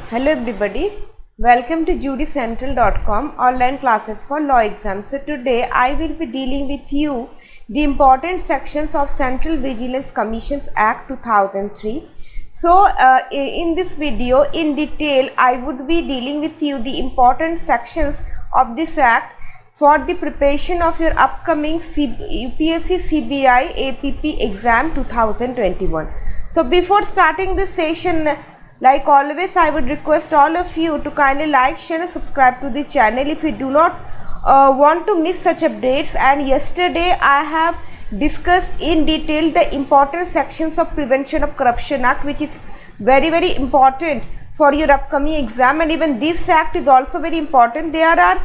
Hello everybody, welcome to judycentral.com online classes for law exams. So today I will be dealing with you the important sections of Central Vigilance Commissions Act 2003. So in this video in detail I would be dealing with you the important sections of this act for the preparation of your upcoming UPSC CBI APP exam 2021. So before starting this session, like always, I would request all of you to kindly like, share and subscribe to the channel if you do not want to miss such updates. And yesterday I have discussed in detail the important sections of Prevention of Corruption Act, which is very important for your upcoming exam, and even this act is also very important. There are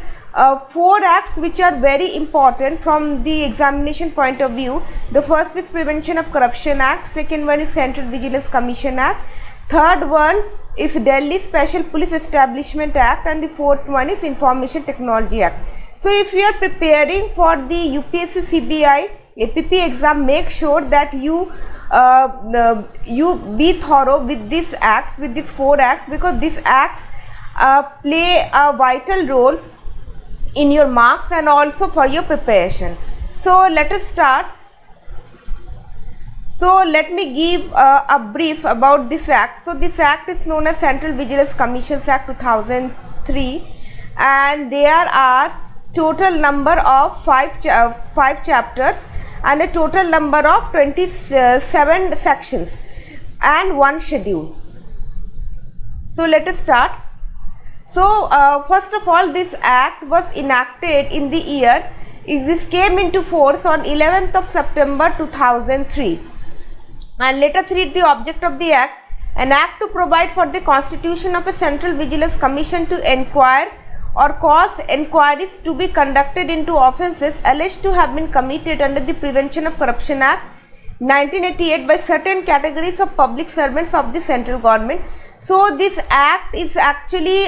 4 acts which are very important from the examination point of view. The first is Prevention of Corruption Act, second one is Central Vigilance Commission Act, third one is Delhi Special Police Establishment Act, and the fourth one is Information Technology Act. So if you are preparing for the UPSC CBI APP exam, make sure that you be thorough with these acts, with these 4 acts, because these acts play a vital role in your marks and also for your preparation. So let us start. So let me give a brief about this act. So this act is known as Central Vigilance Commissions Act 2003, and there are total number of 5 chapters and a total number of 27 sections and 1 schedule. So let us start. So first of all, this act was enacted in the year, this came into force on 11th of September 2003. And let us read the object of the act. An act to provide for the constitution of a Central Vigilance Commission to inquire or cause inquiries to be conducted into offences alleged to have been committed under the Prevention of Corruption Act 1988 by certain categories of public servants of the central government. So this act is actually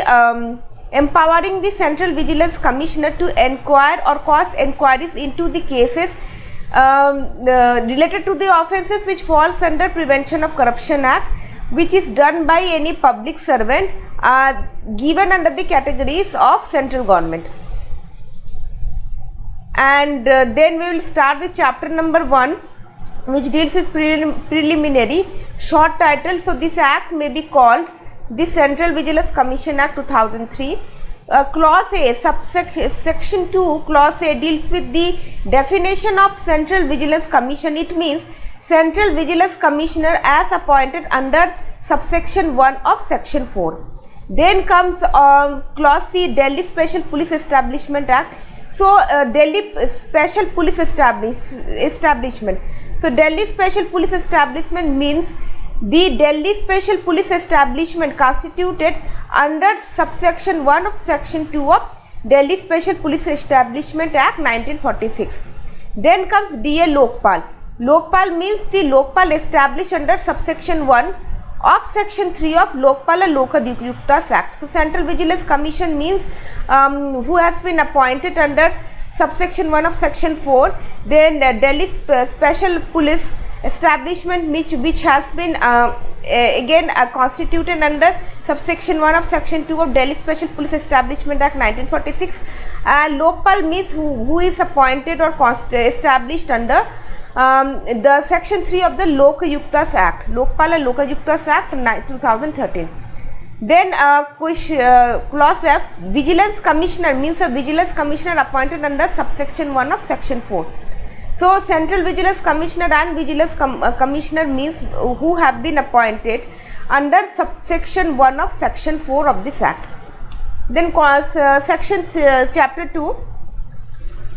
empowering the Central Vigilance Commissioner to inquire or cause inquiries into the cases related to the offences which falls under Prevention of Corruption Act, which is done by any public servant given under the categories of central government. And then we will start with chapter number 1, which deals with preliminary, short title. So this act may be called the Central Vigilance Commission Act 2003. Clause A, section 2, clause A deals with the definition of Central Vigilance Commission. It means Central Vigilance Commissioner as appointed under subsection 1 of section 4. Then comes clause C, Delhi Special Police Establishment Act. So Delhi Special Police Establishment. So Delhi Special Police Establishment means the Delhi Special Police Establishment constituted under subsection 1 of section 2 of Delhi Special Police Establishment Act 1946. Then comes DA Lokpal. Lokpal means the Lokpal established under subsection 1 of section 3 of Lokpal and Lokayuktas Act. So Central Vigilance Commission means who has been appointed under subsection 1 of section 4. Then Delhi Special Police Establishment which has been again constituted under subsection 1 of section 2 of Delhi Special Police Establishment Act 1946. Lokpal means who is appointed or established under the section 3 of the Lokayuktas Act, Lokpal and Lokayuktas Act 2013. Then clause F, Vigilance Commissioner means a Vigilance Commissioner appointed under subsection 1 of section 4. So Central Vigilance Commissioner and Vigilance Commissioner means who have been appointed under subsection 1 of section 4 of this act. Then chapter 2.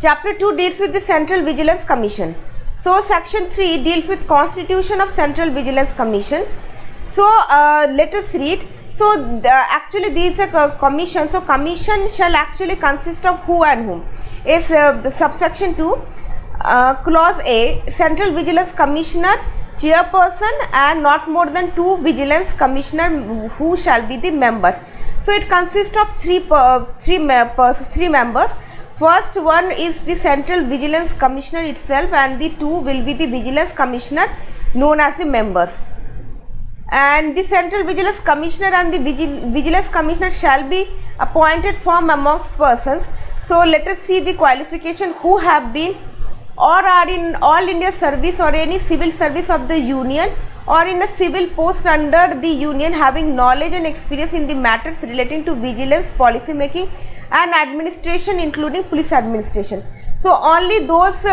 Chapter 2 deals with the Central Vigilance Commission. So section 3 deals with Constitution of Central Vigilance Commission. So let us read. So actually this is a commission. So commission shall actually consist of who and whom. Is the subsection 2. Clause A, Central Vigilance Commissioner, chairperson and not more than 2 Vigilance Commissioner who shall be the members. So it consists of 3 members. First one is the Central Vigilance Commissioner itself, and the 2 will be the Vigilance Commissioner known as the members. and the Central Vigilance Commissioner and the Vigilance Commissioner shall be appointed from amongst persons. So let us see the qualification: who have been or are in all India service or any civil service of the Union or in a civil post under the Union, having knowledge and experience in the matters relating to vigilance, policy making and administration, including police administration. So only those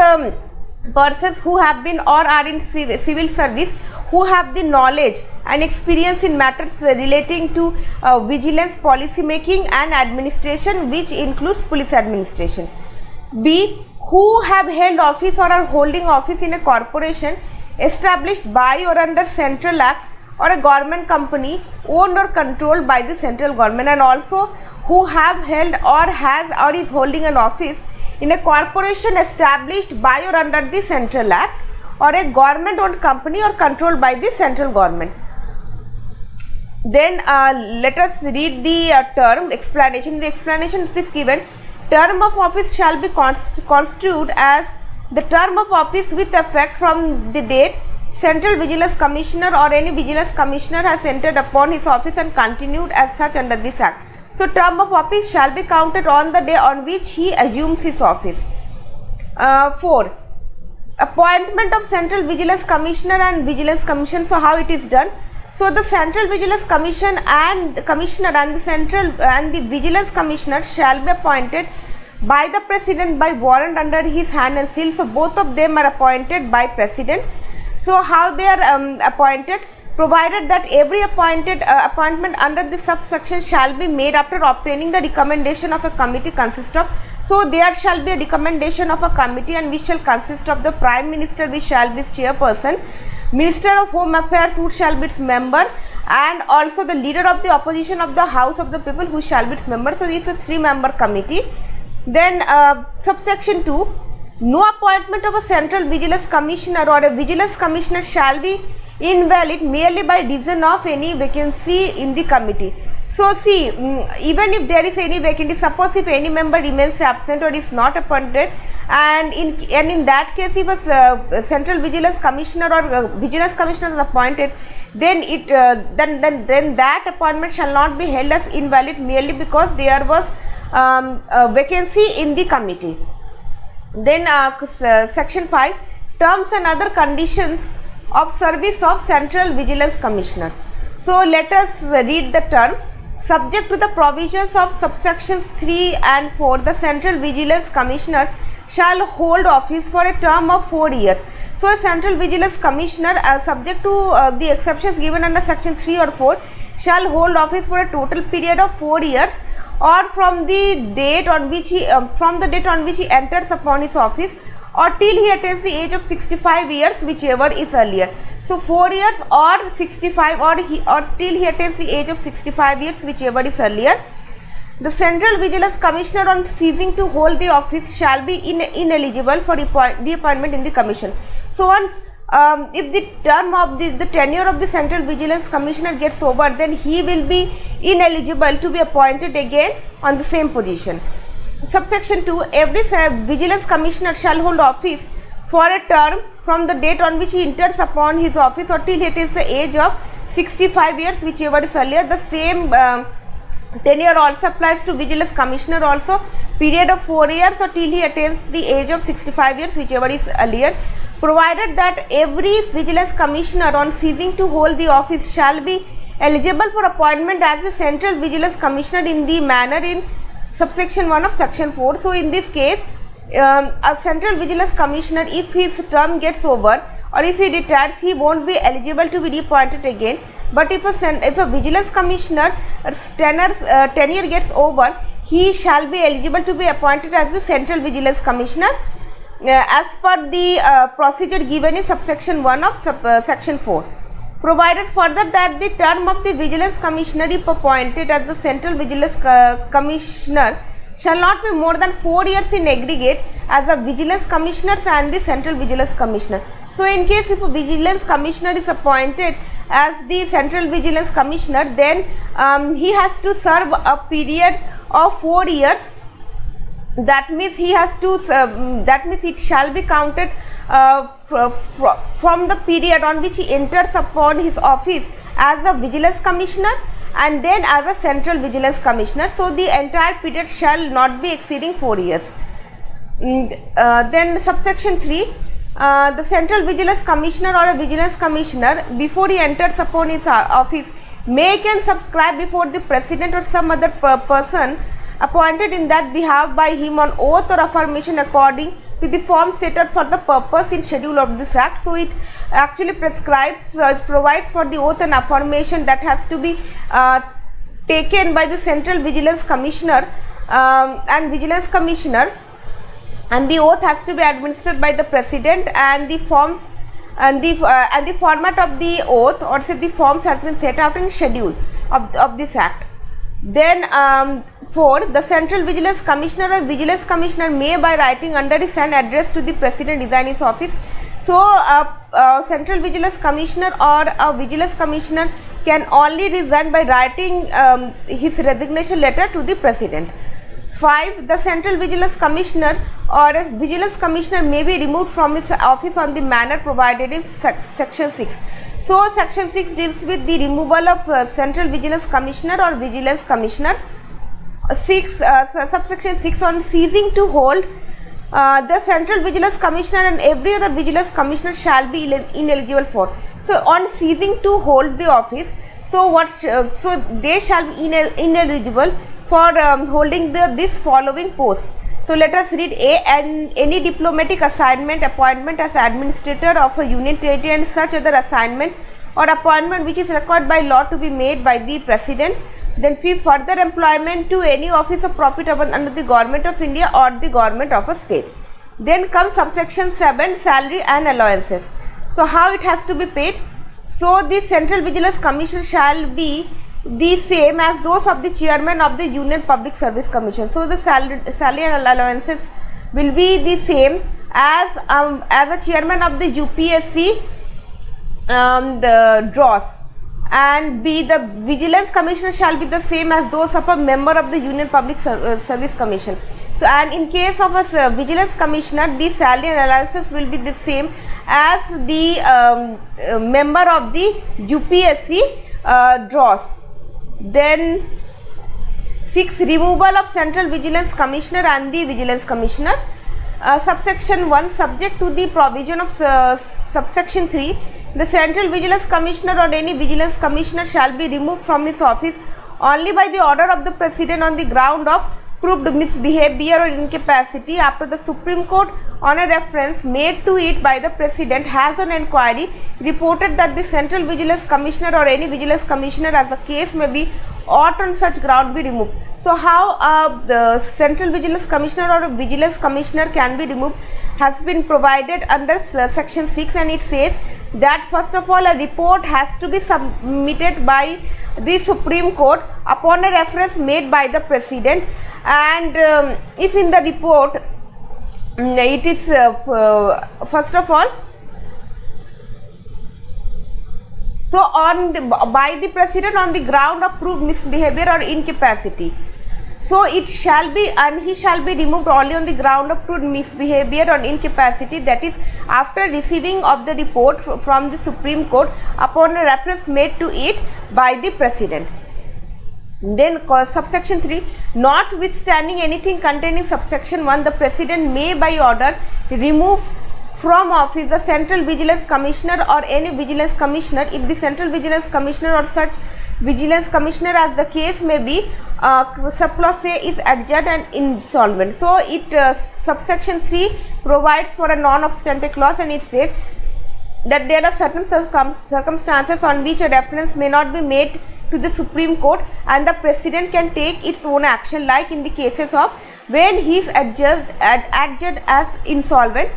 persons who have been or are in civil service, who have the knowledge and experience in matters relating to vigilance, policy making and administration, which includes police administration. B, who have held office or are holding office in a corporation established by or under Central Act or a government company owned or controlled by the central government, and also who have held or has or is holding an office in a corporation established by or under the Central Act or a government owned company or controlled by the central government. Then let us read the term explanation. The explanation is given: term of office shall be constituted as the term of office with effect from the date Central Vigilance Commissioner or any Vigilance Commissioner has entered upon his office and continued as such under this Act. So term of office shall be counted on the day on which he assumes his office. 4. Appointment of Central Vigilance Commissioner and Vigilance Commission. So how it is done? So the Central Vigilance Commission and Commissioner and the Central and the Vigilance Commissioner shall be appointed by the President by warrant under his hand and seal. So both of them are appointed by President. So how they are appointed? Provided that every appointment under this subsection shall be made after obtaining the recommendation of a committee consist of. So there shall be a recommendation of a committee, and which shall consist of the Prime Minister, which shall be its chairperson, Minister of Home Affairs, who shall be its member, and also the leader of the opposition of the House of the People, who shall be its member. So this is a 3-member committee. Then subsection 2, no appointment of a Central Vigilance Commissioner or a Vigilance Commissioner shall be invalid merely by reason of any vacancy in the committee. So see, even if there is any vacancy, suppose if any member remains absent or is not appointed, and in that case if a Central Vigilance Commissioner or Vigilance Commissioner is appointed, then then that appointment shall not be held as invalid merely because there was a vacancy in the committee. Then section 5, terms and other conditions of service of Central Vigilance Commissioner. So let us read the term. Subject to the provisions of subsections 3 and 4, the Central Vigilance Commissioner shall hold office for a term of 4 years. So a Central Vigilance Commissioner, subject to the exceptions given under section 3 or 4, shall hold office for a total period of 4 years, or from the date on which he enters upon his office, or till he attains the age of 65 years, whichever is earlier. So 4 years or 65, or till he attains the age of 65 years, whichever is earlier. The Central Vigilance Commissioner, on ceasing to hold the office, shall be ineligible for reappointment in the commission. So once if the term of the tenure of the Central Vigilance Commissioner gets over, then he will be ineligible to be appointed again on the same position. Subsection 2, every Vigilance Commissioner shall hold office for a term from the date on which he enters upon his office or till it is the age of 65 years, whichever is earlier. The same tenure also applies to Vigilance Commissioner also, period of 4 years or till he attains the age of 65 years, whichever is earlier. Provided that every Vigilance Commissioner, on ceasing to hold the office, shall be eligible for appointment as a Central Vigilance Commissioner in the manner in subsection 1 of section 4. So in this case, a Central Vigilance Commissioner, if his term gets over or if he retires, he won't be eligible to be reappointed again. But if a Vigilance Commissioner tenure gets over, he shall be eligible to be appointed as the Central Vigilance Commissioner as per the procedure given in subsection 1 of section 4. Provided further that the term of the Vigilance Commissioner, if appointed as the Central Vigilance Commissioner, shall not be more than 4 years in aggregate as a Vigilance Commissioner and the Central Vigilance Commissioner. So in case if a Vigilance Commissioner is appointed as the Central Vigilance Commissioner, then he has to serve a period of 4 years that means he has to that means it shall be counted from the period on which he enters upon his office as a vigilance commissioner and then as a central vigilance commissioner. So the entire period shall not be exceeding 4 years. Then subsection 3, the central vigilance commissioner or a vigilance commissioner, before he enters upon his office, make and subscribe before the president or some other person appointed in that behalf by him on oath or affirmation according to the form set out for the purpose in schedule of this act. So it actually prescribes, it provides for the oath and affirmation that has to be taken by the central vigilance commissioner and vigilance commissioner, and the oath has to be administered by the president, and the forms and the format of the oath or say the forms has been set out in schedule of this act. Then 4, the central vigilance commissioner or vigilance commissioner may by writing under his hand address to the president resign his office. So central vigilance commissioner or a vigilance commissioner can only resign by writing his resignation letter to the president. 5, the central vigilance commissioner or a vigilance commissioner may be removed from his office on the manner provided in section 6. So section 6 deals with the removal of central vigilance commissioner or vigilance commissioner. Subsection 6 on ceasing to hold, the central vigilance commissioner and every other vigilance commissioner shall be ineligible for. So on ceasing to hold the office, so they shall be ineligible for holding this following posts. So let us read A. And any diplomatic assignment, appointment as administrator of a union territory and such other assignment or appointment which is required by law to be made by the president. Then further employment to any office of profit under the government of India or the government of a state. Then comes subsection 7, salary and allowances. So how it has to be paid? So the central vigilance commission shall be the same as those of the chairman of the Union Public Service Commission. So the salary and allowances will be the same as a chairman of the UPSC the draws, and B, the vigilance commissioner shall be the same as those of a member of the Union Public Service Commission. So and in case of a vigilance commissioner, the salary and allowances will be the same as the member of the UPSC draws. Then 6, removal of central vigilance commissioner and the vigilance commissioner. Subsection 1, subject to the provision of subsection 3, the central vigilance commissioner or any vigilance commissioner shall be removed from his office only by the order of the president on the ground of proved misbehavior or incapacity after the Supreme Court on a reference made to it by the president has on inquiry reported that the central vigilance commissioner or any vigilance commissioner as the case may be ought on such ground be removed. So how the central vigilance commissioner or a vigilance commissioner can be removed has been provided under section 6, and it says that first of all a report has to be submitted by the Supreme Court upon a reference made by the president, and if in the report it is first of all so by the president on the ground of proved misbehavior or incapacity. So it shall be, and he shall be removed only on the ground of proved misbehavior or incapacity, that is after receiving of the report from the Supreme Court upon a reference made to it by the president. Then subsection 3, notwithstanding anything contained in subsection 1, the president may by order remove from office the central vigilance commissioner or any vigilance commissioner if the central vigilance commissioner or such vigilance commissioner as the case may be surplus say is adjudged and insolvent. So it subsection 3 provides for a non-obstante clause, and it says that there are certain circumstances on which a reference may not be made to the Supreme Court and the president can take its own action, like in the cases of when he is adjudged as insolvent.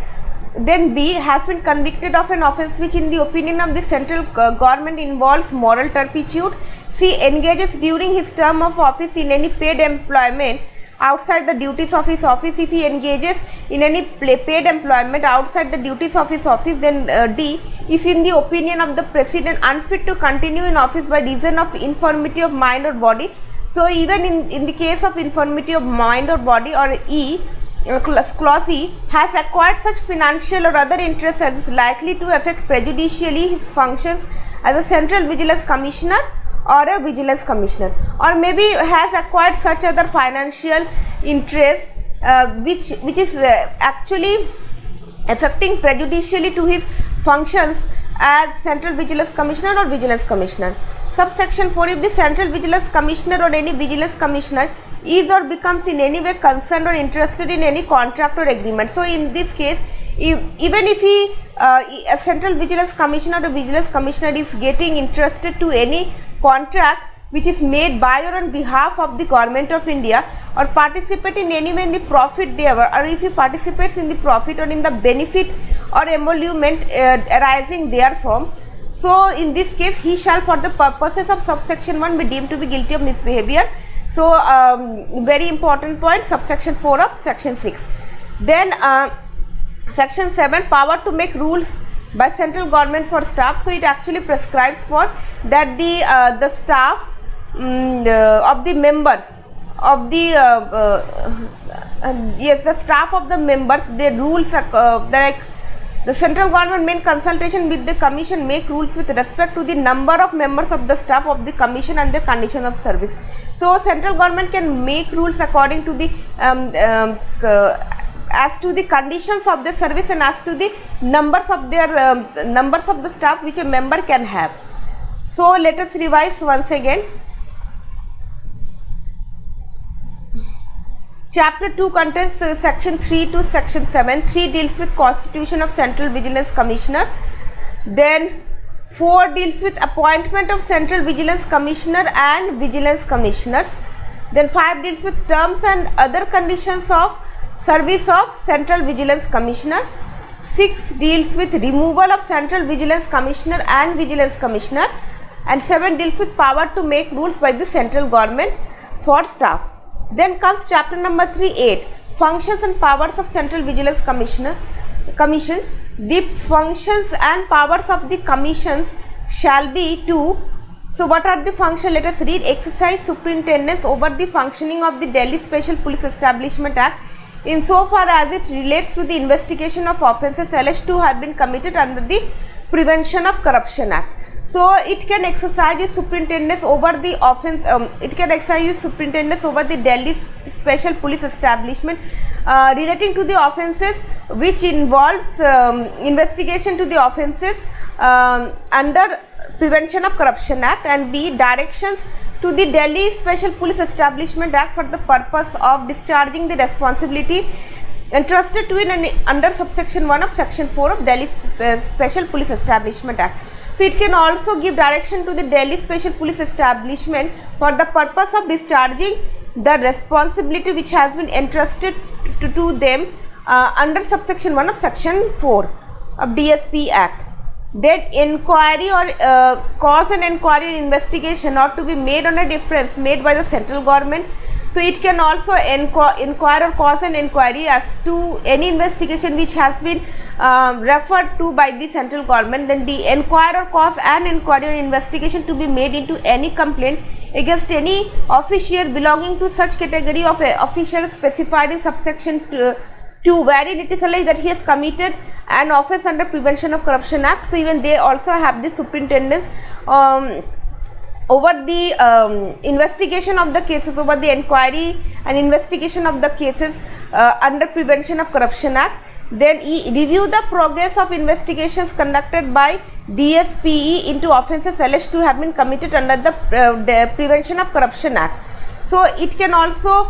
Then B, has been convicted of an offence which in the opinion of the central government involves moral turpitude. C, engages during his term of office in any paid employment outside the duties of his office. If he engages in any paid employment outside the duties of his office, then D, is in the opinion of the president unfit to continue in office by reason of infirmity of mind or body. So even in the case of infirmity of mind or body, or E, clause E, has acquired such financial or other interest as is likely to affect prejudicially his functions as a Central Vigilance Commissioner or a Vigilance Commissioner, or maybe has acquired such other financial interest which is actually affecting prejudicially to his functions as Central Vigilance Commissioner or Vigilance Commissioner. Subsection 4, if the Central Vigilance Commissioner or any Vigilance Commissioner is or becomes in any way concerned or interested in any contract or agreement. So in this case, even if he a Central Vigilance Commissioner or Vigilance Commissioner is getting interested to any contract which is made by or on behalf of the Government of India, or participate in any way in the profit thereof, or if he participates in the profit or in the benefit or emolument arising therefrom, so in this case he shall, for the purposes of subsection 1, be deemed to be guilty of misbehavior. So very important point, subsection 4 of section 6. Then section 7, power to make rules by central government for staff. So it actually prescribes for that the staff of the members of the yes, the staff of the members, the rules like the central government may in consultation with the commission make rules with respect to the number of members of the staff of the commission and the condition of service. So central government can make rules according to the as to the conditions of the service and as to the numbers of their numbers of the staff which a member can have. So let us revise once again. Chapter 2 contains section 3 to section 7. 3 deals with constitution of Central Vigilance Commissioner. Then 4 deals with appointment of Central Vigilance Commissioner and Vigilance Commissioners. Then 5 deals with terms and other conditions of service of Central Vigilance Commissioner. 6 deals with removal of Central Vigilance Commissioner and Vigilance Commissioner. And 7 deals with power to make rules by the central government for staff. Then comes chapter number 3.8, functions and powers of Central Vigilance Commission. The functions and powers of the commissions shall be to, so what are the functions? Let us read. Exercise superintendence over the functioning of the Delhi Special Police Establishment Act insofar as it relates to the investigation of offences alleged to have been committed under the Prevention of Corruption Act. So it can exercise superintendence over the offence. It can exercise superintendence over the Delhi Special Police Establishment relating to the offences which involves investigation to the offences under Prevention of Corruption Act, and B, directions to the Delhi Special Police Establishment Act for the purpose of discharging the responsibility entrusted to it under subsection 1 of section 4 of Delhi Special Police Establishment Act. So it can also give direction to the Delhi Special Police Establishment for the purpose of discharging the responsibility which has been entrusted to them under subsection 1 of section 4 of DSP Act. That inquiry or cause and inquiry and investigation ought to be made on a difference made by the central government. So it can also inquire or cause an inquiry as to any investigation which has been referred to by the central government. Then the inquire or cause an inquiry or investigation to be made into any complaint against any official belonging to such category of officials specified in subsection 2, wherein it is alleged that he has committed an offence under Prevention of Corruption Act. So even they also have the superintendence over the investigation of the cases, over the inquiry and investigation of the cases under Prevention of Corruption Act. Then review the progress of investigations conducted by DSPE into offences alleged to have been committed under the Prevention of Corruption Act. So it can also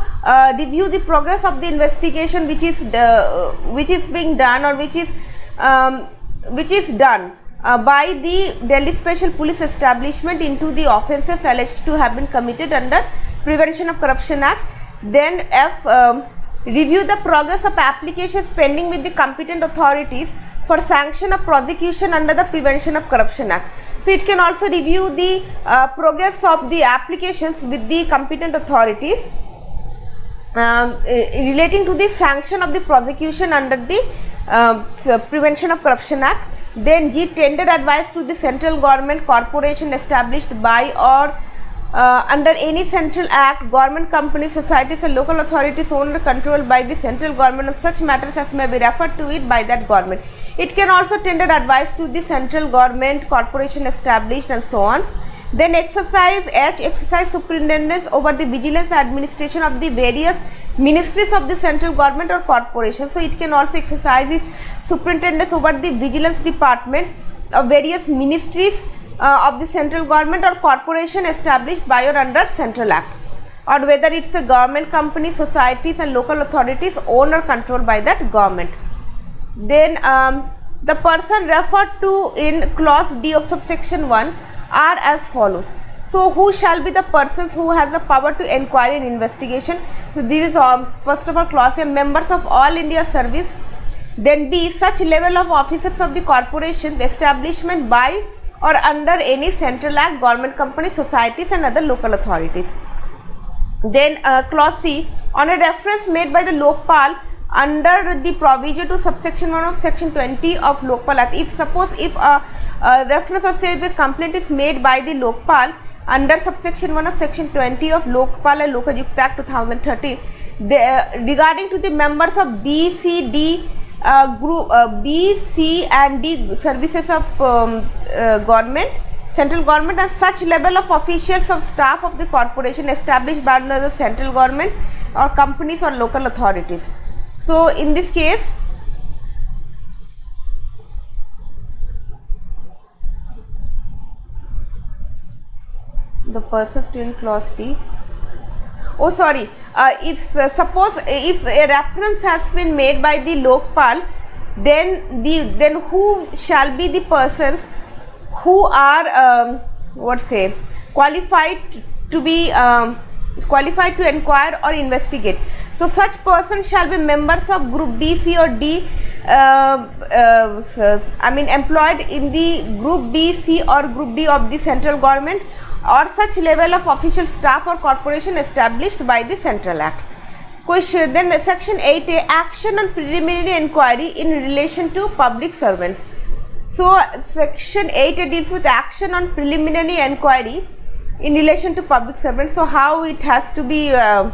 review the progress of the investigation which is being done or which is done by the Delhi Special Police Establishment into the offences alleged to have been committed under Prevention of Corruption Act. Then F, review the progress of applications pending with the competent authorities for sanction of prosecution under the Prevention of Corruption Act. So it can also review the progress of the applications with the competent authorities relating to the sanction of the prosecution under the Prevention of Corruption Act. Then G, tender advice to the central government corporation established by or under any central act, government companies, societies and local authorities owned or controlled by the central government on such matters as may be referred to it by that government. It can also tender advice to the central government, corporation established and so on. Then exercise superintendence over the vigilance administration of the various ministries of the central government or corporation. So it can also exercise the superintendence over the vigilance departments of various ministries of the central government or corporation established by or under central act, or whether it's a government company, societies and local authorities owned or controlled by that government. Then the person referred to in clause D of subsection 1 are as follows. So who shall be the persons who has the power to inquire and investigation? So this is first of all clause A, members of all India service. Then B, such level of officers of the corporation, the establishment by or under any central act, government company, societies and other local authorities. Then clause C, on a reference made by the Lokpal under the provision to subsection 1 of section 20 of Lokpal Act. If a reference or say a complaint is made by the Lokpal under subsection 1 of section 20 of Lokpal and Lokayukta Act 2013 regarding to the members of B, C, D group B, C and D services of government, central government, and such level of officials of staff of the corporation established by the central government or companies or local authorities. So in this case, the persons in clause D. Oh sorry, suppose if a reference has been made by the Lokpal, then who shall be the persons who are qualified to be qualified to inquire or investigate. So such persons shall be members of group B, C or D, employed in the group B, C or group D of the central government, or such level of official staff or corporation established by the central act. Question. Then section 8A, action on preliminary inquiry in relation to public servants. So section 8A deals with action on preliminary inquiry in relation to public servants. So how it has to be, how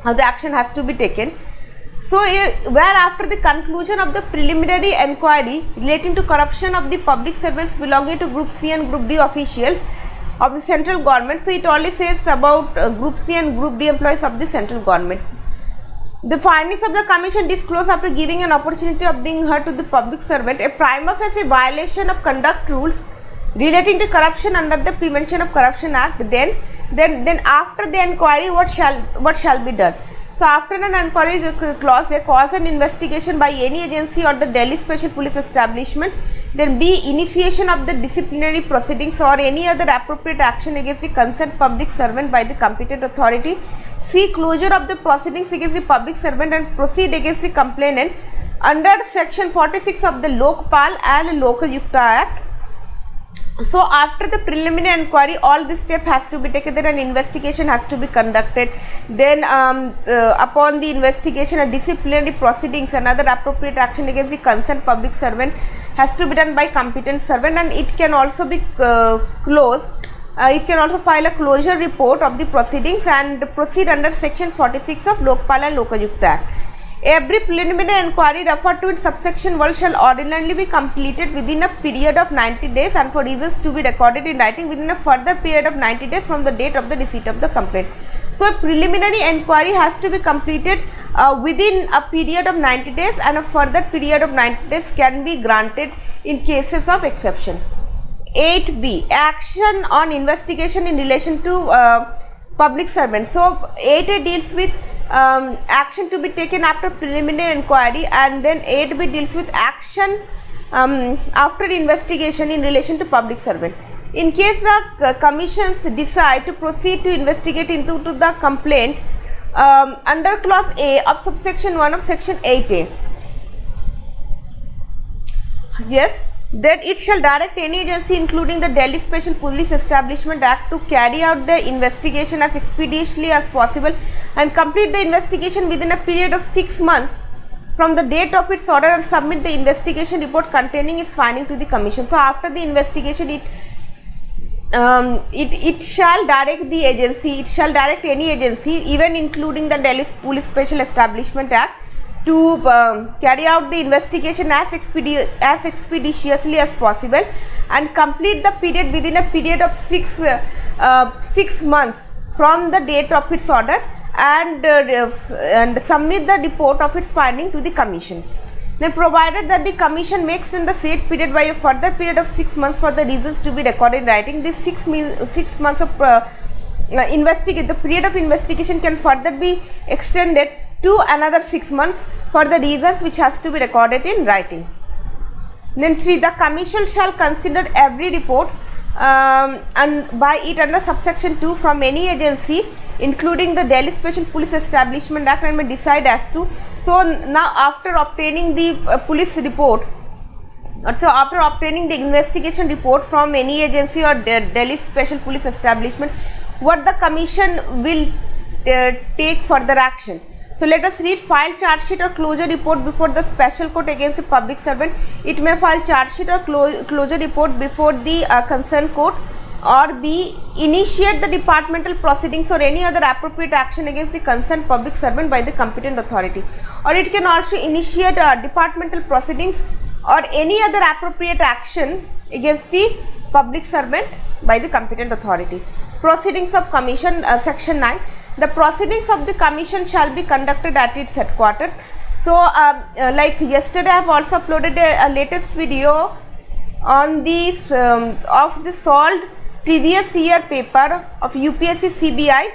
the action has to be taken. So where after the conclusion of the preliminary inquiry relating to corruption of the public servants belonging to group C and group D officials of the central government, so it only says about group C and group D employees of the central government. The findings of the commission disclose after giving an opportunity of being heard to the public servant a prima facie violation of conduct rules relating to corruption under the Prevention of Corruption Act. Then after the inquiry, what shall be done? So after an inquiry clause, a cause and investigation by any agency or the Delhi Special Police Establishment. Then B, initiation of the disciplinary proceedings or any other appropriate action against the concerned public servant by the competent authority. C, closure of the proceedings against the public servant and proceed against the complainant under section 46 of the Lokpal and Lokayukta Act. So after the preliminary inquiry, all this step has to be taken, then an investigation has to be conducted. Then upon the investigation, a disciplinary proceedings, another appropriate action against the concerned public servant has to be done by competent servant, and it can also be closed. It can also file a closure report of the proceedings and proceed under section 46 of Lokpal and Lokayukta Act. Every preliminary inquiry referred to in subsection 1 shall ordinarily be completed within a period of 90 days and for reasons to be recorded in writing within a further period of 90 days from the date of the receipt of the complaint. So a preliminary inquiry has to be completed within a period of 90 days, and a further period of 90 days can be granted in cases of exception. 8B, action on investigation in relation to public servants. So 8A deals with action to be taken after preliminary inquiry, and then 8B deals with action after investigation in relation to public servant. In case the commissions decide to proceed to investigate into the complaint under clause A of subsection 1 of section 8A, yes, that it shall direct any agency including the Delhi Special Police Establishment Act to carry out the investigation as expeditiously as possible and complete the investigation within a period of 6 months from the date of its order and submit the investigation report containing its finding to the commission. So after the investigation, it shall direct the agency, it shall direct any agency, even including the Delhi Police Special Establishment Act, to carry out the investigation as expeditiously as possible and complete the period within a period of 6 months from the date of its order, and submit the report of its finding to the Commission. Then, provided that the Commission makes in the said period by a further period of 6 months for the reasons to be recorded in writing, this 6 months of the period of investigation can further be extended to another 6 months for the reasons which has to be recorded in writing. Then 3, the Commission shall consider every report and by it under subsection 2 from any agency, including the Delhi Special Police Establishment Act, and may decide as to. So now, after obtaining the police report, so after obtaining the investigation report from any agency or Delhi Special Police Establishment, what the Commission will take further action. So let us read: file charge sheet or closure report before the special court against a public servant. It may file charge sheet or closure report before the concerned court, or B, initiate the departmental proceedings or any other appropriate action against the concerned public servant by the competent authority. Or it can also initiate departmental proceedings or any other appropriate action against the public servant by the competent authority. Proceedings of Commission, section 9. The proceedings of the Commission shall be conducted at its headquarters. So like yesterday, I have also uploaded a latest video on this of the solved previous year paper of UPSC CBI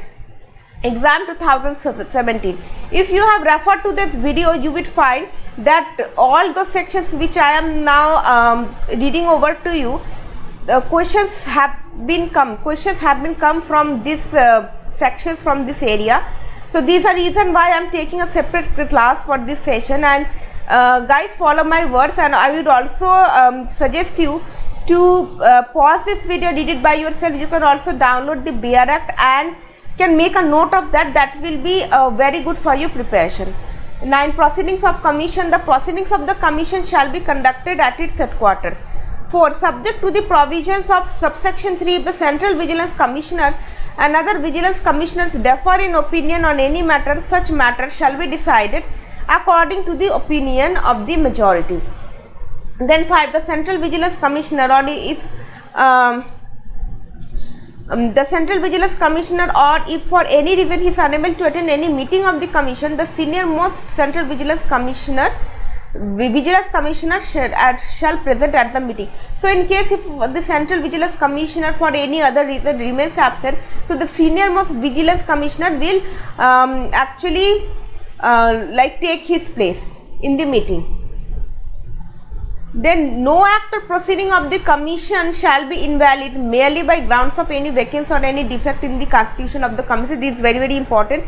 exam 2017. If you have referred to this video, you will find that all those sections which I am now reading over to you, the questions have been come from this sections from this area. So these are reason why I am taking a separate class for this session, and guys, follow my words, and I would also suggest you to pause this video, read it by yourself. You can also download the BR Act and can make a note of that. That will be very good for your preparation. 9, proceedings of Commission. The proceedings of the Commission shall be conducted at its headquarters. 4, subject to the provisions of subsection 3, if the Central Vigilance Commissioner and other Vigilance Commissioners differ in opinion on any matter, such matter shall be decided according to the opinion of the majority. Then 5, the Central Vigilance Commissioner, or if the Central Vigilance Commissioner, or if for any reason he is unable to attend any meeting of the Commission, the senior most Central Vigilance Commissioner shall present at the meeting. So in case if the Central Vigilance Commissioner for any other reason remains absent, so the senior most Vigilance Commissioner will actually like take his place in the meeting. Then no act or proceeding of the Commission shall be invalid merely by grounds of any vacancy or any defect in the constitution of the Commission. This is very, very important.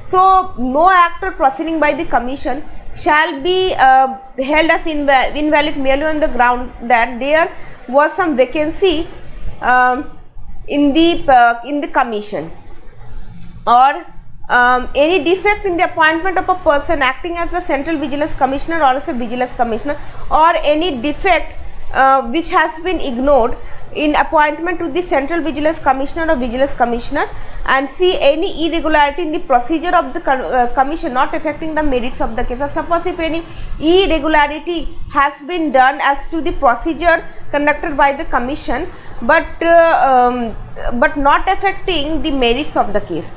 So no act or proceeding by the Commission shall be held as invalid merely on the ground that there was some vacancy in the Commission, or any defect in the appointment of a person acting as a Central Vigilance Commissioner or as a Vigilance Commissioner, or any defect which has been ignored in appointment to the Central Vigilance Commissioner or Vigilance Commissioner, and see any irregularity in the procedure of the Commission not affecting the merits of the case. Or suppose if any irregularity has been done as to the procedure conducted by the Commission, but not affecting the merits of the case.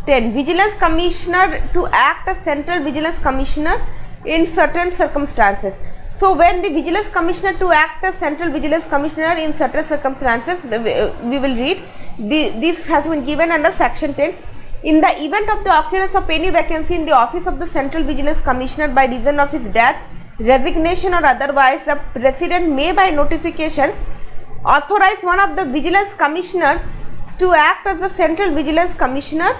10, Vigilance Commissioner to act as Central Vigilance Commissioner in certain circumstances. So when the Vigilance Commissioner to act as Central Vigilance Commissioner in certain circumstances, we will read, this has been given under section 10. In the event of the occurrence of any vacancy in the office of the Central Vigilance Commissioner by reason of his death, resignation or otherwise, the President may by notification authorize one of the Vigilance Commissioners to act as the Central Vigilance Commissioner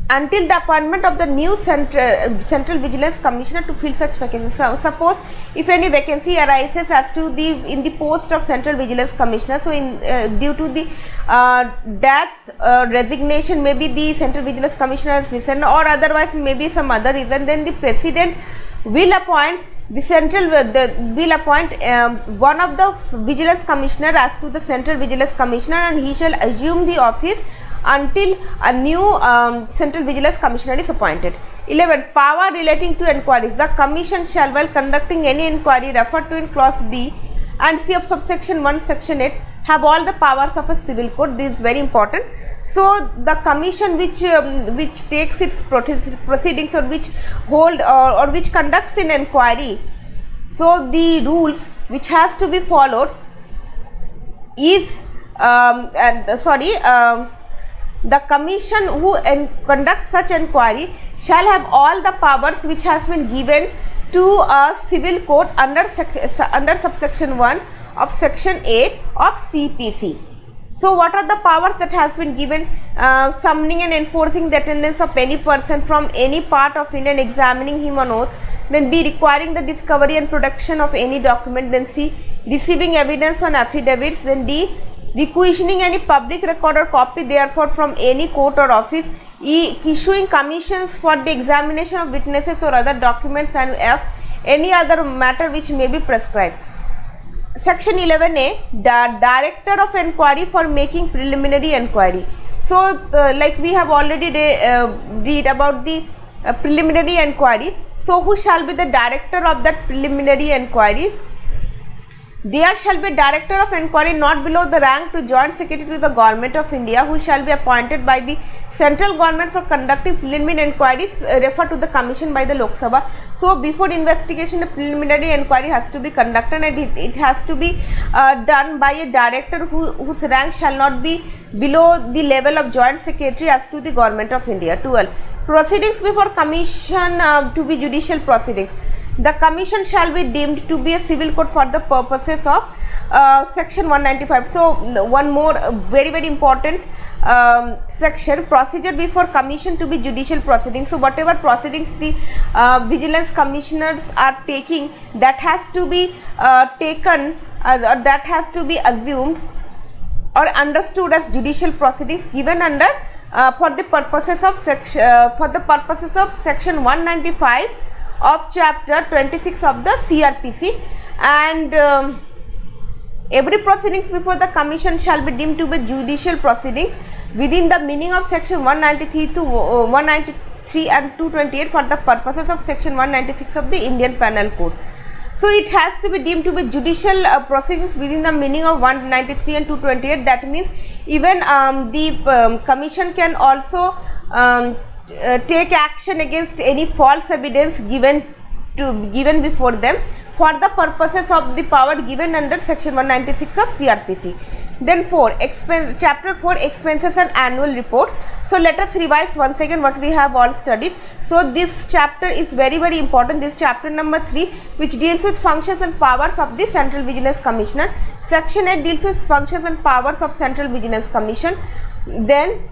until the appointment of the new Central Vigilance Commissioner to fill such vacancies. So, suppose if any vacancy arises as to in the post of Central Vigilance Commissioner, so in due to the death, resignation, maybe the Central Vigilance Commissioner reason, or otherwise maybe some other reason, then the President will appoint the central will appoint one of the vigilance commissioner as to the central vigilance commissioner, and he shall assume the office until a new central vigilance commissioner is appointed. 11. Power relating to inquiries. The commission shall, while conducting any inquiry referred to in clause B and C of subsection 1 section 8, have all the powers of a civil court. This is very important. So the commission which takes its proceedings, or which hold or which conducts an inquiry, so the rules which has to be followed is the commission who conducts such inquiry shall have all the powers which has been given to a civil court under subsection 1 of section 8 of CPC. So what are the powers that has been given? Summoning and enforcing the attendance of any person from any part of India and examining him on oath. Then B, requiring the discovery and production of any document. Then C, receiving evidence on affidavits. Then D, requisitioning any public record or copy therefore from any court or office. E, issuing commissions for the examination of witnesses or other documents. And F, any other matter which may be prescribed. Section 11A, the director of inquiry for making preliminary inquiry. So like we have already read about the preliminary inquiry. So who shall be the director of that preliminary inquiry? There shall be director of inquiry not below the rank to joint secretary to the government of India, who shall be appointed by the central government for conducting preliminary inquiries referred to the commission by the Lok Sabha. So before investigation, a preliminary inquiry has to be conducted, and it has to be done by a director whose rank shall not be below the level of joint secretary as to the government of India. 12. Proceedings before commission to be judicial proceedings. The commission shall be deemed to be a civil court for the purposes of section 195. So one more very important section, procedure before commission to be judicial proceedings. So whatever proceedings the vigilance commissioners are taking, that has to be taken or that has to be assumed or understood as judicial proceedings given under for the purposes of section 195 of chapter 26 of the CRPC, and every proceedings before the commission shall be deemed to be judicial proceedings within the meaning of section 193 to 193 and 228 for the purposes of section 196 of the Indian Penal Code. So it has to be deemed to be judicial proceedings within the meaning of 193 and 228. That means even the commission can also take action against any false evidence given before them for the purposes of the power given under section 196 of CRPC. Then chapter 4, expenses and annual report. So let us revise once again what we have all studied. So this chapter is very important. This chapter number 3, which deals with functions and powers of the Central Vigilance Commissioner. Section 8 deals with functions and powers of Central Vigilance Commission. Then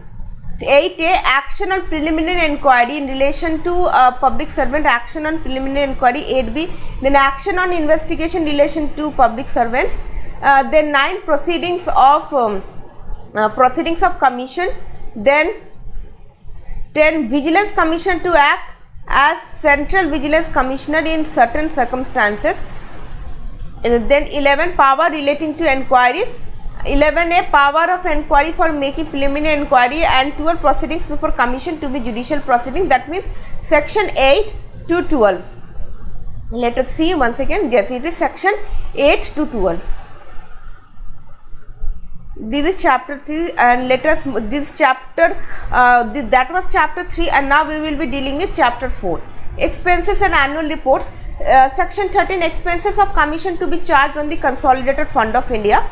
8A, action on preliminary inquiry in relation to public servant, action on preliminary inquiry. 8B, then action on investigation in relation to public servants. Then 9, proceedings of commission. Then 10, vigilance commission to act as central vigilance commissioner in certain circumstances. Then 11, power relating to inquiries. 11A, power of inquiry for making preliminary inquiry, and 12, proceedings before commission to be judicial proceedings. That means section 8 to 12. Let us see once again. Yes, it is section 8 to 12. This is chapter 3, and let us this chapter that was chapter 3, and now we will be dealing with chapter 4, expenses and annual reports. Section 13, expenses of commission to be charged on the consolidated fund of India.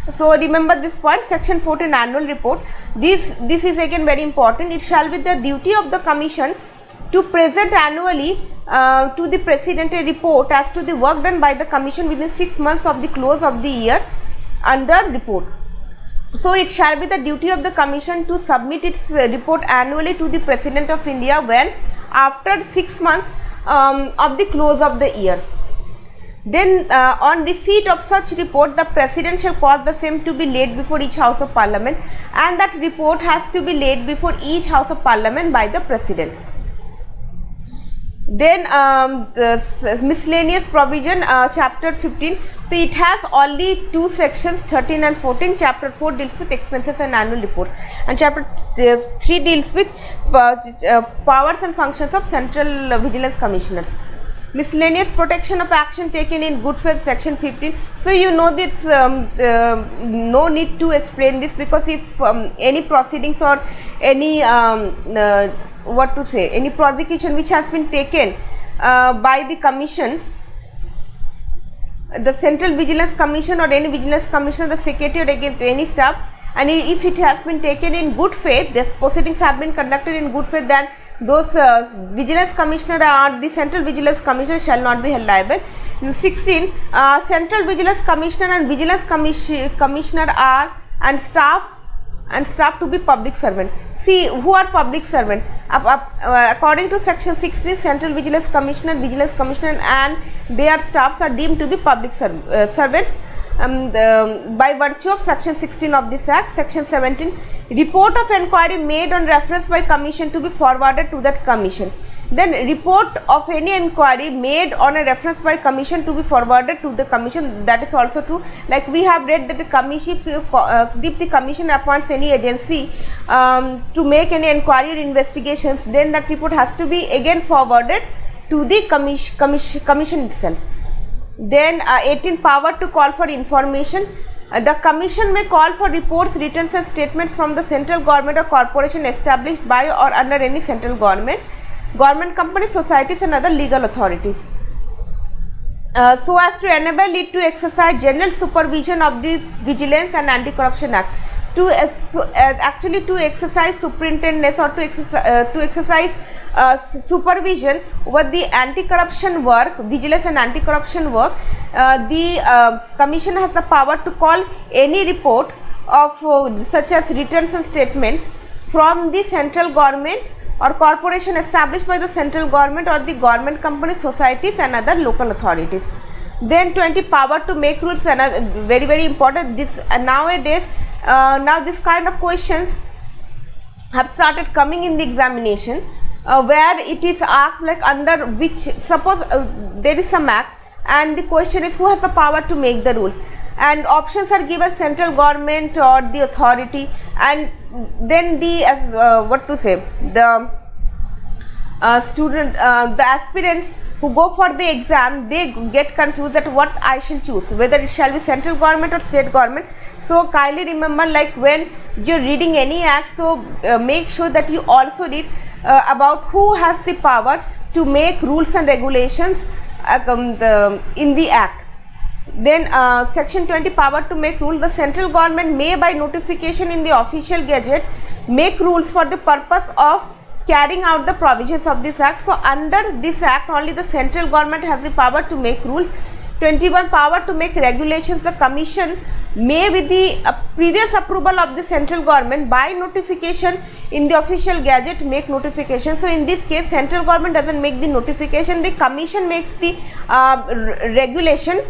So remember this point. Section 14, annual report. This is again very important. It shall be the duty of the commission to present annually to the president a report as to the work done by the commission within 6 months of the close of the year under report. So it shall be the duty of the commission to submit its report annually to the president of India when after 6 months of the close of the year. Then on receipt of such report, the president shall cause the same to be laid before each house of parliament, and that report has to be laid before each house of parliament by the president. Then the miscellaneous provision, chapter 15. So it has only two sections, 13 and 14. Chapter 4 deals with expenses and annual reports, and chapter 3 deals with powers and functions of central vigilance commissioners. Miscellaneous protection of action taken in good faith, section 15. So you know this, no need to explain this, because if any proceedings or any any prosecution which has been taken by the commission, the Central Vigilance Commission or any vigilance commissioner, the secretary or against any staff, and if it has been taken in good faith, these proceedings have been conducted in good faith, then those vigilance commissioner or the Central Vigilance Commissioner shall not be held liable. 16, Central Vigilance Commissioner and Vigilance Commissioner are and staff to be public servant. See, who are public servants? According to section 16, Central Vigilance Commissioner and their staffs are deemed to be public servants by virtue of section 16 of this act. Section 17, report of inquiry made on reference by commission to be forwarded to that commission. Then report of any inquiry made on a reference by commission to be forwarded to the commission, that is also true. Like we have read that the commission, if the commission appoints any agency to make any inquiry or investigations, then that report has to be again forwarded to the commission itself. Then 18, power to call for information. The commission may call for reports, returns and statements from the central government or corporation established by or under any central government, companies, societies and other legal authorities, so as to enable it to exercise general supervision of the Vigilance and Anti-Corruption Act. Actually to exercise superintendence or to exercise supervision over the anti-corruption work, vigilance and anti-corruption work, the commission has the power to call any report of such as returns and statements from the central government or corporation established by the central government or the government companies, societies and other local authorities. Then 20, power to make rules, another very very important. This nowadays now this kind of questions have started coming in the examination, where it is asked like under which, suppose there is some act and the question is who has the power to make the rules, and options are given central government or the authority, and then the the the aspirants who go for the exam, they get confused that what I shall choose, whether it shall be central government or state government. So kindly remember, like when you're reading any act, so make sure that you also read about who has the power to make rules and regulations in the act. Then section 20, power to make rules. The central government may by notification in the official gazette make rules for the purpose of carrying out the provisions of this act. So under this act only the central government has the power to make rules. 21, power to make regulations. The commission may with the previous approval of the central government by notification in the official gazette make notification. So in this case central government doesn't make the notification, the commission makes the regulation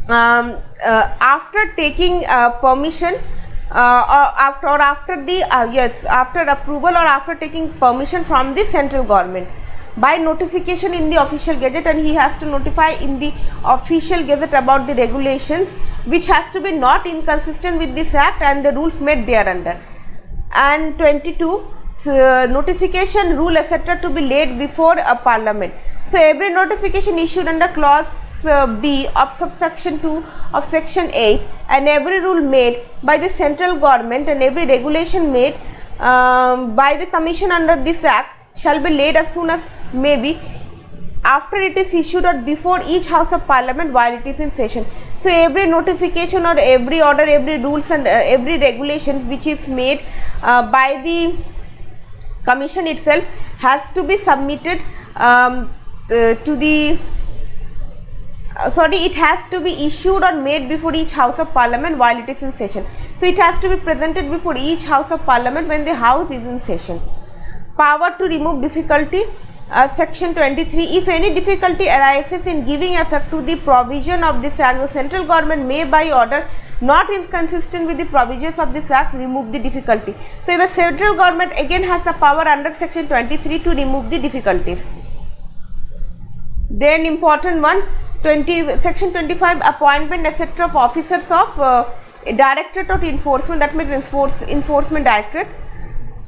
after taking permission after approval or after taking permission from the central government by notification in the official gazette, and he has to notify in the official gazette about the regulations which has to be not inconsistent with this act and the rules made thereunder. And 22, notification, rule etc. to be laid before a parliament. So every notification issued under clause B of subsection 2 of section 8 and every rule made by the central government and every regulation made by the commission under this act shall be laid as soon as may be after it is issued or before each house of parliament while it is in session. So every notification or every order, every rules and every regulation which is made by the commission itself has to be submitted to the it has to be issued or made before each house of parliament while it is in session. So it has to be presented before each house of parliament when the house is in session. Power to remove difficulty. Section 23, if any difficulty arises in giving effect to the provision of this act, the central government may by order not inconsistent with the provisions of this act remove the difficulty. So if a central government again has a power under section 23 to remove the difficulties. Then important one, section 25, appointment etc. of officers of Directorate of Enforcement, that means Enforcement Directorate.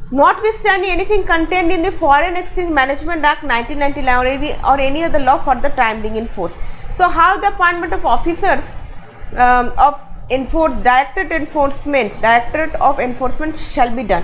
Notwithstanding anything contained in the Foreign Exchange Management Act 1999 or any other law for the time being in force. So how the appointment of officers of Directorate of Enforcement shall be done.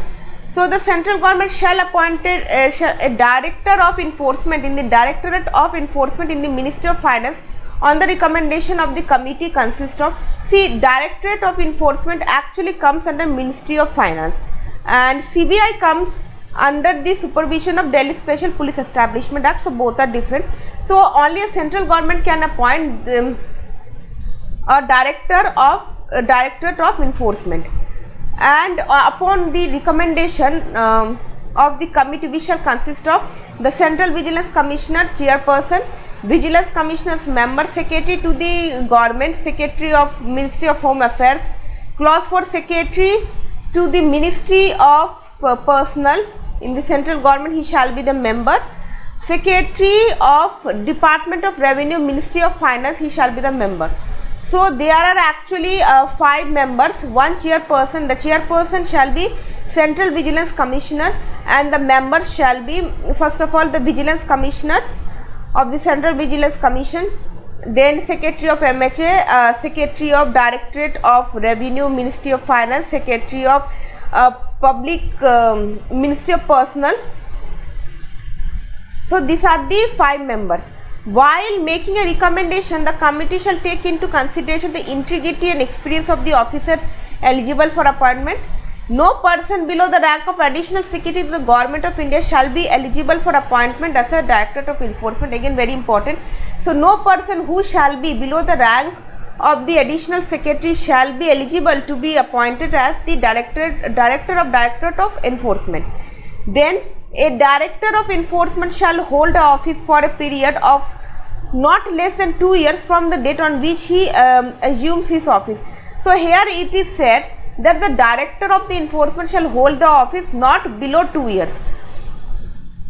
So the central government shall appoint a Director of Enforcement in the Directorate of Enforcement in the Ministry of Finance on the recommendation of the committee consists of, see, Directorate of Enforcement actually comes under Ministry of Finance, and CBI comes under the supervision of Delhi Special Police Establishment Act, so both are different. So only a central government can appoint a Directorate of Enforcement, and upon the recommendation of the committee, we shall consist of the Central Vigilance Commissioner, Chairperson, Vigilance Commissioner's member, Secretary to the Government, Secretary of Ministry of Home Affairs, Clause 4 Secretary to the Ministry of Personnel in the central government, he shall be the member, Secretary of Department of Revenue, Ministry of Finance, he shall be the member. So there are actually 5 members, 1 chairperson. The chairperson shall be Central Vigilance Commissioner, and the members shall be, first of all, the Vigilance Commissioners of the Central Vigilance Commission, then Secretary of MHA, Secretary of Directorate of Revenue, Ministry of Finance, Secretary of Ministry of Personnel. So these are the 5 members. While making a recommendation, the committee shall take into consideration the integrity and experience of the officers eligible for appointment. No person below the rank of Additional Secretary to the Government of India shall be eligible for appointment as a Directorate of Enforcement. Again, very important. So no person who shall be below the rank of the Additional Secretary shall be eligible to be appointed as the Director of Directorate of Enforcement. Then a Director of Enforcement shall hold the office for a period of not less than 2 years from the date on which he assumes his office. So here it is said that the Director of the Enforcement shall hold the office not below 2 years,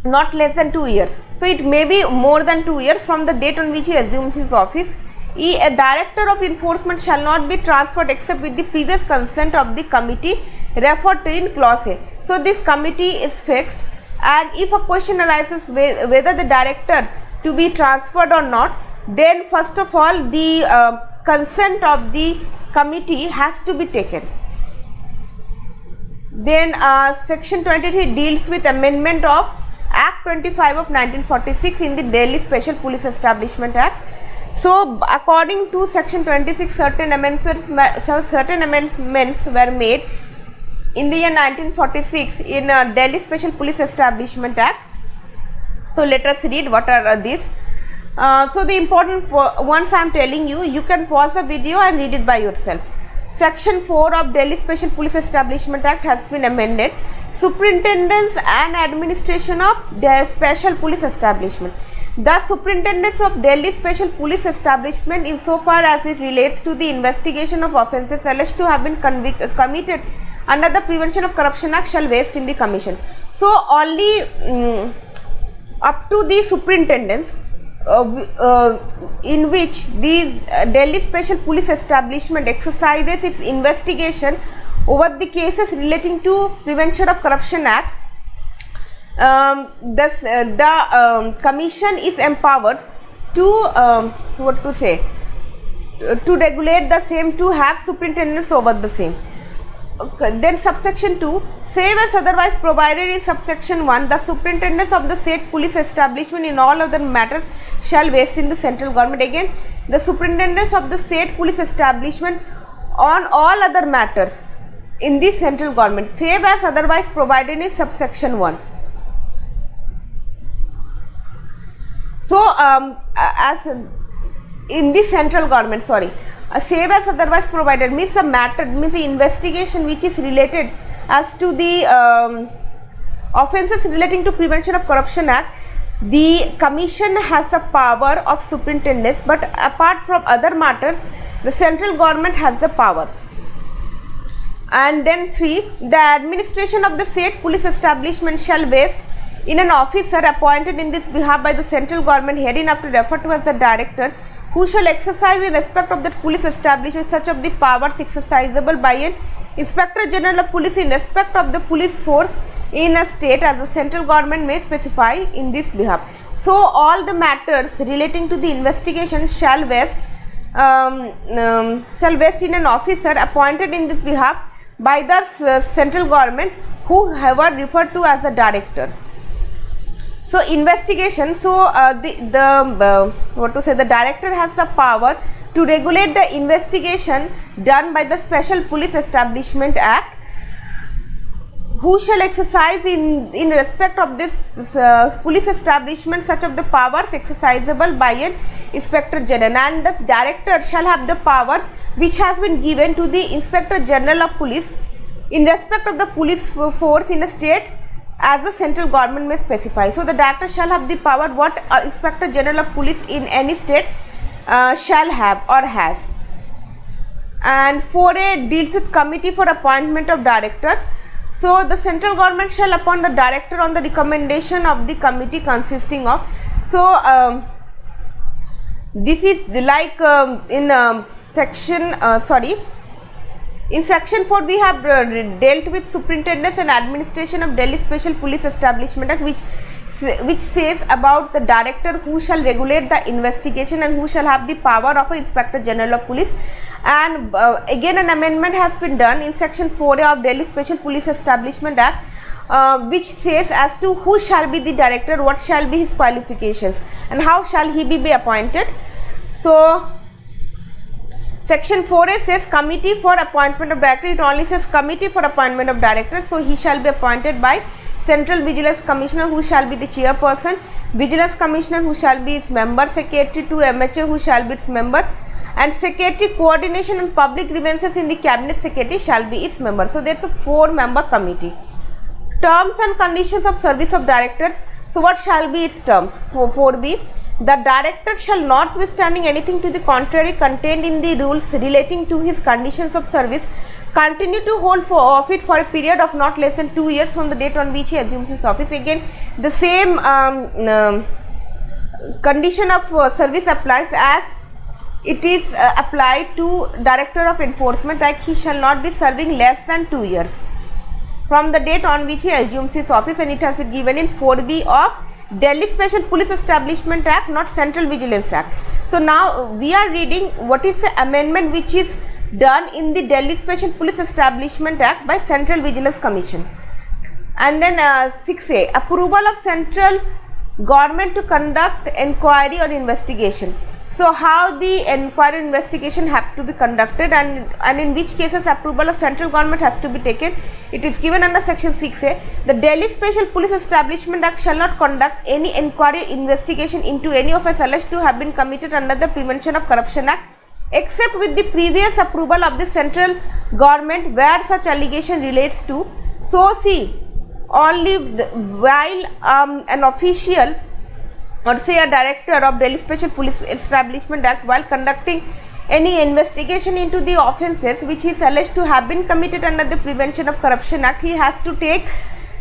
not less than 2 years. So it may be more than 2 years from the date on which he assumes his office. A Director of Enforcement shall not be transferred except with the previous consent of the committee referred to in clause A. So this committee is fixed, and if a question arises whether the director to be transferred or not, then first of all the consent of the committee has to be taken. Then section 23 deals with amendment of Act 25 of 1946 in the Delhi Special Police Establishment Act. So according to section 26, certain amendments were made in the year 1946 in Delhi Special Police Establishment Act. So let us read what are these. So the important ones I am telling you, you can pause the video and read it by yourself. Section 4 of Delhi Special Police Establishment Act has been amended. Superintendence and administration of the Special Police Establishment. The superintendents of Delhi Special Police Establishment, insofar as it relates to the investigation of offences alleged to have been committed under the Prevention of Corruption Act, shall vest in the commission. So only up to the superintendents in which these Delhi Special Police Establishment exercises its investigation over the cases relating to Prevention of Corruption Act, the commission is empowered to to regulate the same, to have superintendents over the same. Then subsection 2, save as otherwise provided in subsection 1, the superintendents of the said police establishment in all other matters shall vest in the central government. Again, the superintendents of the said police establishment on all other matters in the central government, save as otherwise provided in subsection 1. So as in the central government, save as otherwise provided means a matter, means the investigation which is related as to the offences relating to Prevention of Corruption Act, the commission has the power of superintendence, but apart from other matters, the central government has the power. And then 3, the administration of the said police establishment shall vest in an officer appointed in this behalf by the central government hereinafter referred to as the director, who shall exercise in respect of that police establishment such of the powers exercisable by an inspector general of police in respect of the police force in a state as the central government may specify in this behalf. So all the matters relating to the investigation shall vest in an officer appointed in this behalf by the central government, whoever referred to as a director. So investigation, so the director has the power to regulate the investigation done by the Special Police Establishment Act, who shall exercise in respect of this police establishment such of the powers exercisable by an inspector general, and this director shall have the powers which has been given to the inspector general of police in respect of the police force in a state as the central government may specify. So the director shall have the power what inspector general of police in any state shall have or has. And 4A deals with committee for appointment of director. So the central government shall appoint the director on the recommendation of the committee consisting of. So this is like in section 4 we have dealt with Superintendence and Administration of Delhi Special Police Establishment Act, which says about the director who shall regulate the investigation and who shall have the power of an inspector general of police. And again an amendment has been done in section 4A of Delhi Special Police Establishment Act, which says as to who shall be the director, what shall be his qualifications and how shall he be appointed. So section 4A says committee for appointment of director. It only says committee for appointment of director. So he shall be appointed by Central Vigilance Commissioner, who shall be the chairperson, Vigilance Commissioner, who shall be its member, Secretary to MHA, who shall be its member, and Secretary Coordination and Public Grievances in the Cabinet Secretary shall be its member. So there is a 4-member committee. Terms and conditions of service of directors. So what shall be its terms? 4B. The director shall, notwithstanding anything to the contrary contained in the rules relating to his conditions of service, continue to hold of it for a period of not less than 2 years from the date on which he assumes his office. Again the same condition of service applies as it is applied to director of enforcement, like he shall not be serving less than 2 years from the date on which he assumes his office, and it has been given in 4B of Delhi Special Police Establishment Act, not Central Vigilance Act. So now we are reading what is the amendment which is done in the Delhi Special Police Establishment Act by Central Vigilance Commission. And then 6A, approval of central government to conduct inquiry or investigation. So how the inquiry investigation have to be conducted, and in which cases approval of central government has to be taken. It is given under section 6A. The Delhi Special Police Establishment Act shall not conduct any inquiry investigation into any offence alleged to have been committed under the Prevention of Corruption Act, except with the previous approval of the central government where such allegation relates to. So see, only while an official or say a director of Delhi Special Police Establishment Act, while conducting any investigation into the offences which is alleged to have been committed under the Prevention of Corruption Act, he has to take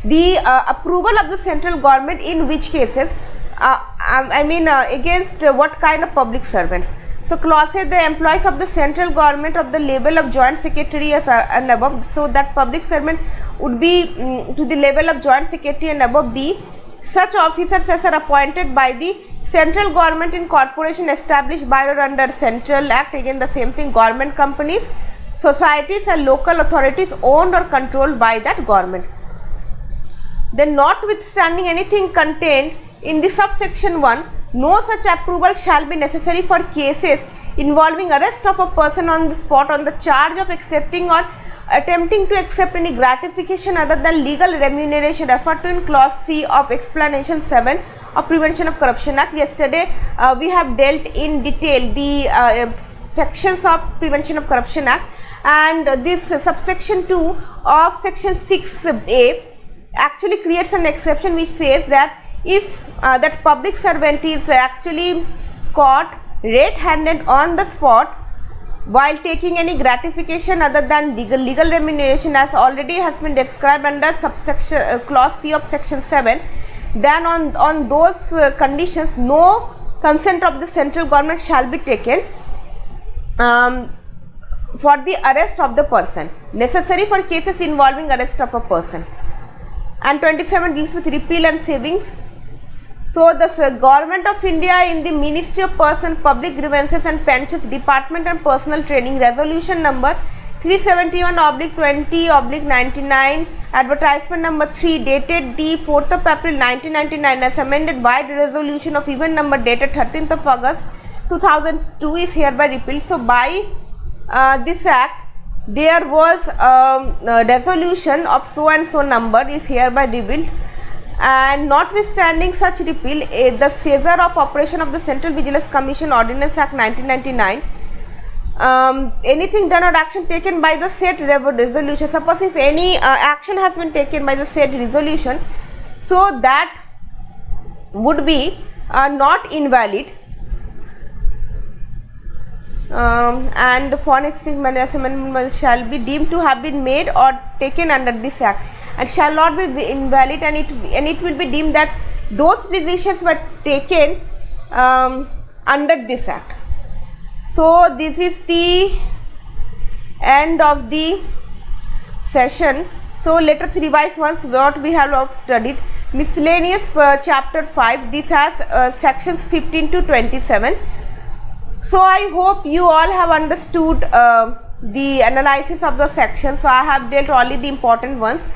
the approval of the central government, in which cases against what kind of public servants. So clause A, the employees of the central government of the level of joint secretary and above. So that public servant would be to the level of joint secretary and above. B, such officers as are appointed by the central government in corporation established by or under Central Act. Again the same thing, government companies, societies and local authorities owned or controlled by that government. Then notwithstanding anything contained in the subsection 1, no such approval shall be necessary for cases involving arrest of a person on the spot on the charge of accepting or attempting to accept any gratification other than legal remuneration referred to in clause C of explanation 7 of Prevention of Corruption Act. Yesterday we have dealt in detail the sections of Prevention of Corruption Act, and this subsection 2 of section 6A actually creates an exception which says that if that public servant is actually caught red-handed on the spot while taking any gratification other than legal remuneration, as already has been described under subsection clause C of section 7, then on those conditions no consent of the central government shall be taken for the arrest of the person necessary for cases involving arrest of a person. And 27 deals with repeal and savings. So the Government of India in the Ministry of Persons, Public Grievances and Pensions Department and Personal Training, resolution number 371/20/99, advertisement number 3 dated the 4th of April 1999 as amended by the resolution of event number dated 13th of August 2002 is hereby repealed. So by this act there was a resolution of so and so number is hereby repealed, and notwithstanding such repeal, the seizure of operation of the Central Vigilance Commission Ordinance Act 1999, anything done or action taken by the said resolution, suppose if any action has been taken by the said resolution, so that would be not invalid, and the foreign exchange money amendment shall be deemed to have been made or taken under this act and shall not be invalid, and it will be deemed that those decisions were taken under this act. So this is the end of the session. So let us revise once what we have studied. Miscellaneous chapter 5, this has sections 15 to 27. So I hope you all have understood the analysis of the sections. So I have dealt only the important ones.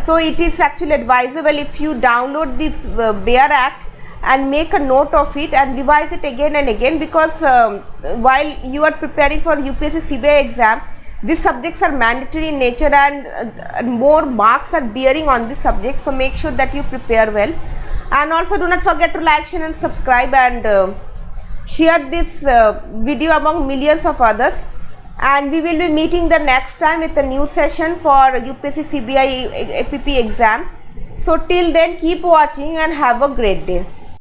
So it is actually advisable if you download this BEAR Act and make a note of it and revise it again and again, because while you are preparing for UPSC CBI exam, these subjects are mandatory in nature and more marks are bearing on this subject. So make sure that you prepare well, and also do not forget to like, share and subscribe, and share this video among millions of others. And we will be meeting the next time with a new session for UPSC CBI APP exam. So till then, keep watching and have a great day.